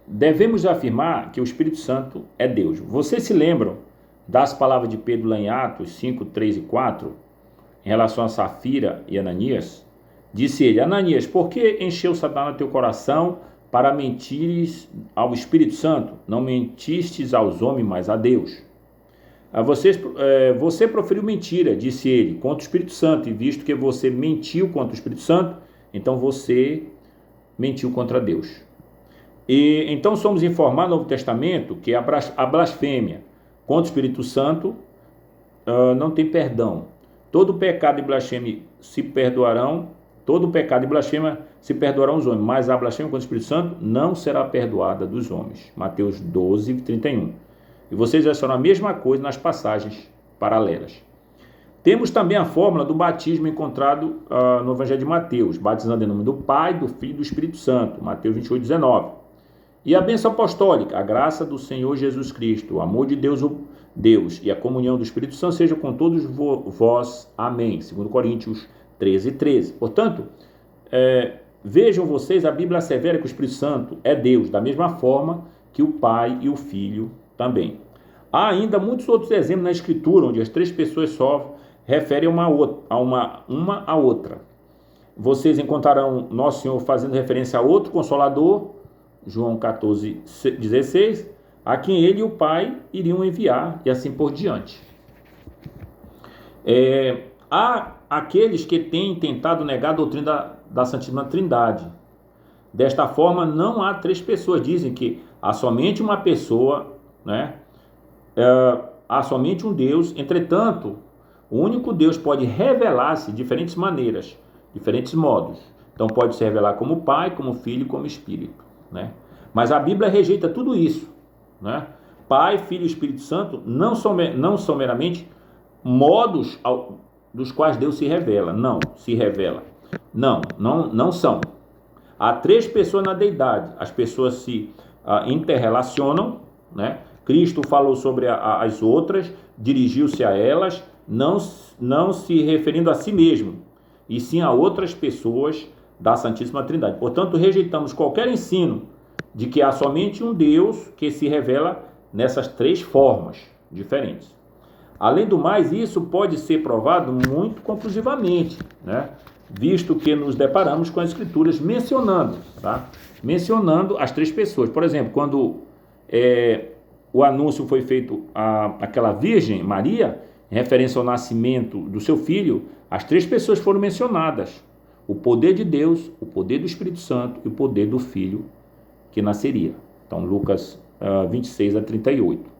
Devemos afirmar que o Espírito Santo é Deus. Vocês se lembram das palavras de Pedro lá em Atos 5, 3 e 4, em relação a Safira e Ananias? Disse ele: Ananias, por que encheu Satanás teu coração para mentires ao Espírito Santo? Não mentistes aos homens, mas a Deus. Você proferiu mentira, disse ele, contra o Espírito Santo, e visto que você mentiu contra o Espírito Santo, então você mentiu contra Deus. E então somos informados no Novo Testamento que a blasfêmia contra o Espírito Santo não tem perdão. Todo pecado e blasfêmia se perdoarão, todo pecado e blasfêmia se perdoarão os homens, mas a blasfêmia contra o Espírito Santo não será perdoada dos homens. Mateus 12, 31. E vocês verão a mesma coisa nas passagens paralelas. Temos também a fórmula do batismo encontrado no Evangelho de Mateus, batizando em nome do Pai, do Filho e do Espírito Santo, Mateus 28, 19. E a bênção apostólica: a graça do Senhor Jesus Cristo, o amor de Deus, e a comunhão do Espírito Santo seja com todos vós. Amém. 2 Coríntios 13, 13. Portanto, vejam vocês, a Bíblia assevera que o Espírito Santo é Deus, da mesma forma que o Pai e o Filho também. Há ainda muitos outros exemplos na Escritura, onde as três pessoas só referem uma a outra. Vocês encontrarão Nosso Senhor fazendo referência a outro Consolador, João 14, 16, a quem ele e o Pai iriam enviar, e assim por diante. Há aqueles que têm tentado negar a doutrina da Santíssima Trindade. Desta forma, não há três pessoas. Dizem que há somente uma pessoa, né? Há somente um Deus. Entretanto, o único Deus pode revelar-se de diferentes maneiras, diferentes modos. Então pode se revelar como Pai, como Filho, como Espírito, né? Mas a Bíblia rejeita tudo isso, né? Pai, Filho e Espírito Santo não são meramente modos dos quais Deus se revela. Não são. Há três pessoas na deidade. As pessoas se interrelacionam, né? Cristo falou sobre as outras, dirigiu-se a elas, não se referindo a si mesmo, e sim a outras pessoas da Santíssima Trindade. Portanto, rejeitamos qualquer ensino de que há somente um Deus que se revela nessas três formas diferentes. Além do mais, isso pode ser provado muito conclusivamente, né? Visto que nos deparamos com as Escrituras mencionando as três pessoas. Por exemplo, quando o anúncio foi feito àquela Virgem Maria, em referência ao nascimento do seu filho, as três pessoas foram mencionadas: o poder de Deus, o poder do Espírito Santo e o poder do Filho que nasceria. Então, Lucas 26 a 38.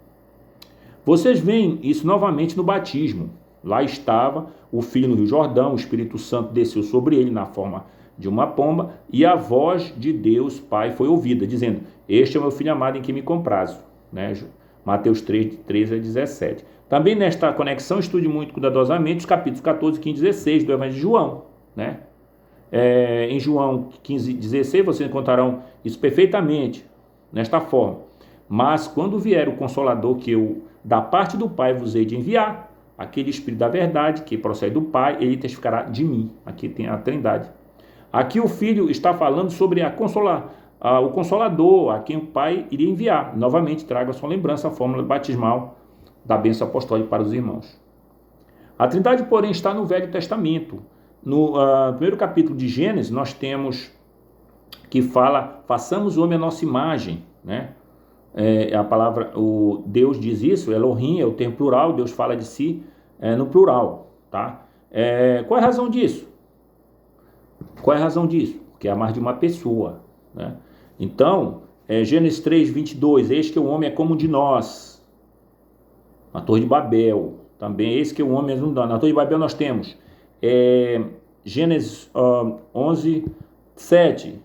Vocês veem isso novamente no batismo. Lá estava o Filho no Rio Jordão, o Espírito Santo desceu sobre ele na forma de uma pomba, e a voz de Deus Pai foi ouvida, dizendo: este é o meu Filho amado em quem me comprazo, né? Mateus 3, 13 a 17. Também nesta conexão, estude muito cuidadosamente os capítulos 14, 15 e 16 do Evangelho de João, né? Em João 15, 16, vocês encontrarão isso perfeitamente, nesta forma: mas quando vier o Consolador, que eu, da parte do Pai, vos hei de enviar, aquele Espírito da verdade, que procede do Pai, ele testificará de mim. Aqui tem a Trindade. Aqui o Filho está falando sobre o Consolador, a quem o Pai iria enviar. Novamente, trago a sua lembrança a fórmula batismal da bênção apostólica para os irmãos. A Trindade, porém, está no Velho Testamento. No primeiro capítulo de Gênesis, nós temos que fala: façamos o homem à nossa imagem, né? A palavra, Deus diz isso, Elohim é o termo plural, Deus fala de si no plural, tá? Qual é a razão disso? Porque é mais de uma pessoa, né? Então, Gênesis 3, 22, eis que o homem é como um de nós. Na Torre de Babel, também, eis que o homem é como um de nós. Na Torre de Babel nós temos Gênesis 11, 7.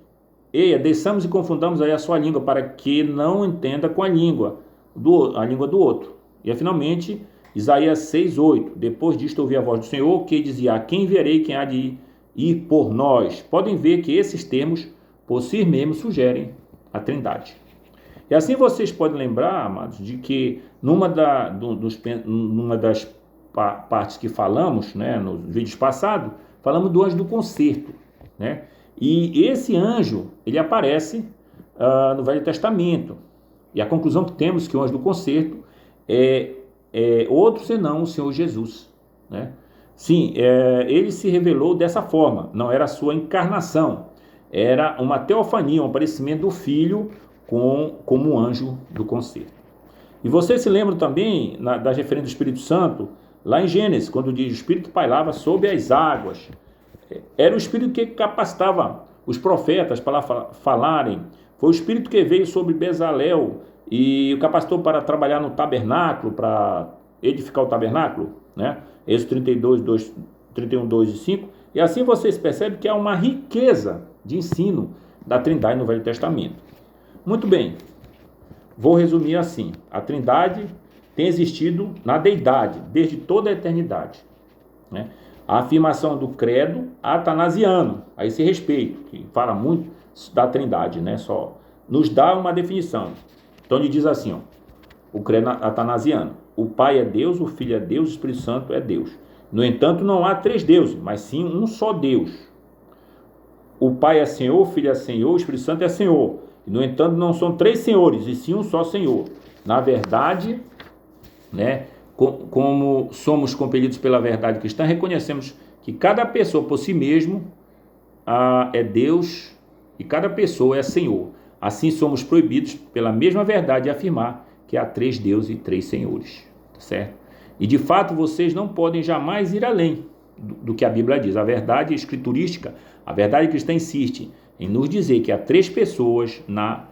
Eia, desçamos e confundamos aí a sua língua, para que não entenda com a língua do outro. E finalmente, Isaías 6, 8. Depois disto ouvi a voz do Senhor, que dizia: a quem verei, quem há de ir por nós? Podem ver que esses termos, por si mesmos, sugerem a Trindade. E assim vocês podem lembrar, amados, de que numa das partes que falamos, né, nos vídeos passados, falamos do anjo do concerto, né? E esse anjo, ele aparece no Velho Testamento. E a conclusão que temos é que o anjo do concerto é outro senão o Senhor Jesus, né? Sim, ele se revelou dessa forma, não era a sua encarnação, era uma teofania, um aparecimento do Filho como um anjo do concerto. E você se lembra também das referências do Espírito Santo, lá em Gênesis, quando diz: o Espírito pairava sobre as águas. Era o Espírito que capacitava os profetas para falarem. Foi o Espírito que veio sobre Bezalel e o capacitou para trabalhar no tabernáculo, para edificar o tabernáculo, né? Êxodo 31, 2 e 5. E assim vocês percebem que há uma riqueza de ensino da Trindade no Velho Testamento. Muito bem, vou resumir assim: a Trindade tem existido na deidade desde toda a eternidade, né? A afirmação do credo atanasiano, a esse respeito, que fala muito da Trindade, né? Só nos dá uma definição. Então ele diz assim, ó, o credo atanasiano: o Pai é Deus, o Filho é Deus, o Espírito Santo é Deus. No entanto, não há três deuses, mas sim um só Deus. O Pai é Senhor, o Filho é Senhor, o Espírito Santo é Senhor. No entanto, não são três senhores, e sim um só Senhor. Na verdade, né, como somos compelidos pela verdade cristã, reconhecemos que cada pessoa por si mesmo é Deus e cada pessoa é Senhor. Assim somos proibidos pela mesma verdade de afirmar que há três deuses e três senhores, certo? E de fato vocês não podem jamais ir além do que a Bíblia diz. A verdade escriturística, a verdade cristã insiste em nos dizer que há três pessoas na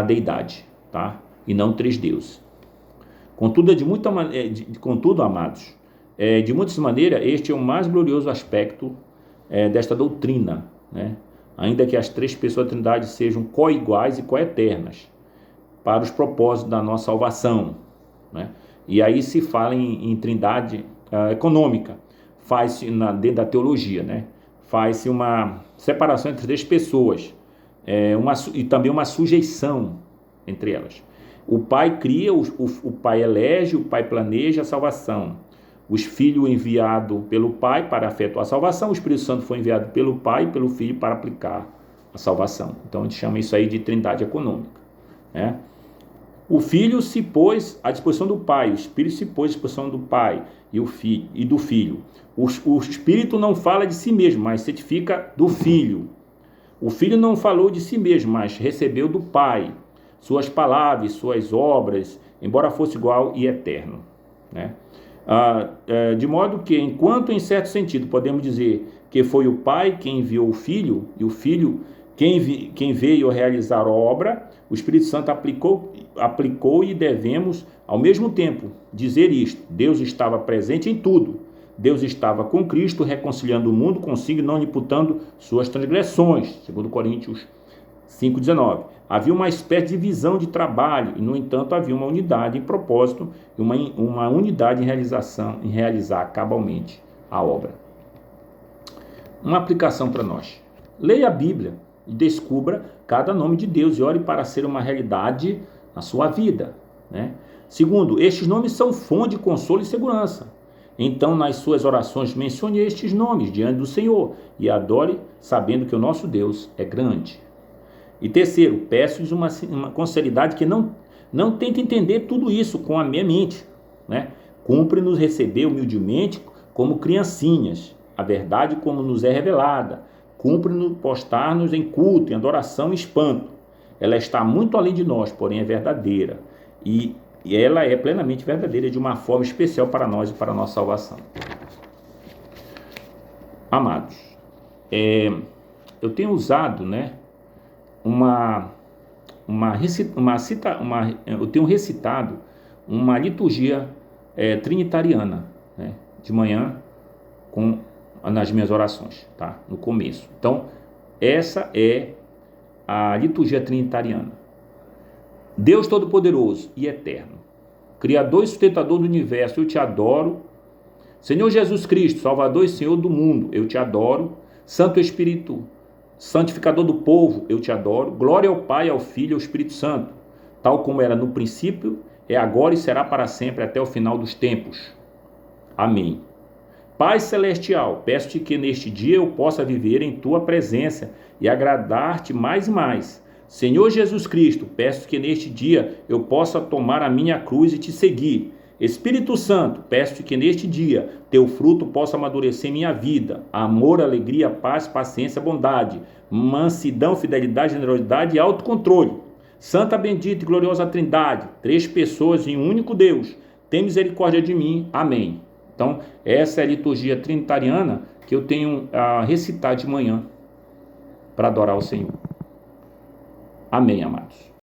deidade, tá? E não três deuses. Contudo, amados, de muitas maneiras, este é o mais glorioso aspecto desta doutrina, né? Ainda que as três pessoas da Trindade sejam coiguais e coeternas para os propósitos da nossa salvação, né? E aí se fala em trindade econômica, faz-se dentro da teologia, né? Faz-se uma separação entre três pessoas, e também uma sujeição entre elas. O Pai cria, o Pai elege, o Pai planeja a salvação. O Filho enviado pelo Pai para efetuar a salvação, o Espírito Santo foi enviado pelo Pai e pelo Filho para aplicar a salvação. Então a gente chama isso aí de trindade econômica, né? O Filho se pôs à disposição do Pai, o Espírito se pôs à disposição do Pai e do Filho. O Espírito não fala de si mesmo, mas certifica do Filho. O Filho não falou de si mesmo, mas recebeu do Pai suas palavras, suas obras, embora fosse igual e eterno, né? De modo que, enquanto em certo sentido podemos dizer que foi o Pai quem enviou o Filho, e o Filho quem veio realizar a obra, o Espírito Santo aplicou e devemos, ao mesmo tempo, dizer isto: Deus estava presente em tudo. Deus estava com Cristo, reconciliando o mundo consigo, não lhe imputando suas transgressões, segundo Coríntios 5,19. Havia uma espécie de divisão de trabalho, e no entanto havia uma unidade em propósito e uma unidade em realizar cabalmente a obra. Uma aplicação para nós: leia a Bíblia e descubra cada nome de Deus e ore para ser uma realidade na sua vida, né? Segundo, estes nomes são fonte de consolo e segurança. Então, nas suas orações, mencione estes nomes diante do Senhor e adore, sabendo que o nosso Deus é grande. E terceiro, peço-lhes com sinceridade que não tente entender tudo isso com a minha mente, né? Cumpre-nos receber humildemente como criancinhas, a verdade como nos é revelada. Cumpre-nos postar-nos em culto, em adoração e espanto. Ela está muito além de nós, porém é verdadeira. E ela é plenamente verdadeira de uma forma especial para nós e para a nossa salvação. Amados, eu tenho usado, né, eu tenho recitado uma liturgia trinitariana, né, de manhã nas minhas orações, tá? No começo. Então, essa é a liturgia trinitariana. Deus Todo-Poderoso e Eterno, Criador e Sustentador do Universo, eu te adoro. Senhor Jesus Cristo, Salvador e Senhor do mundo, eu te adoro. Santo Espírito, Santificador do povo, eu te adoro. Glória ao Pai, ao Filho e ao Espírito Santo, tal como era no princípio, é agora e será para sempre, até o final dos tempos. Amém. Pai Celestial, peço-te que neste dia eu possa viver em Tua presença e agradar-te mais e mais. Senhor Jesus Cristo, peço que neste dia eu possa tomar a minha cruz e te seguir. Espírito Santo, peço que neste dia teu fruto possa amadurecer minha vida. Amor, alegria, paz, paciência, bondade, mansidão, fidelidade, generosidade e autocontrole. Santa, bendita e gloriosa Trindade, 3 pessoas em um único Deus, tem misericórdia de mim. Amém. Então, essa é a liturgia trinitariana que eu tenho a recitar de manhã para adorar o Senhor. Amém, amados.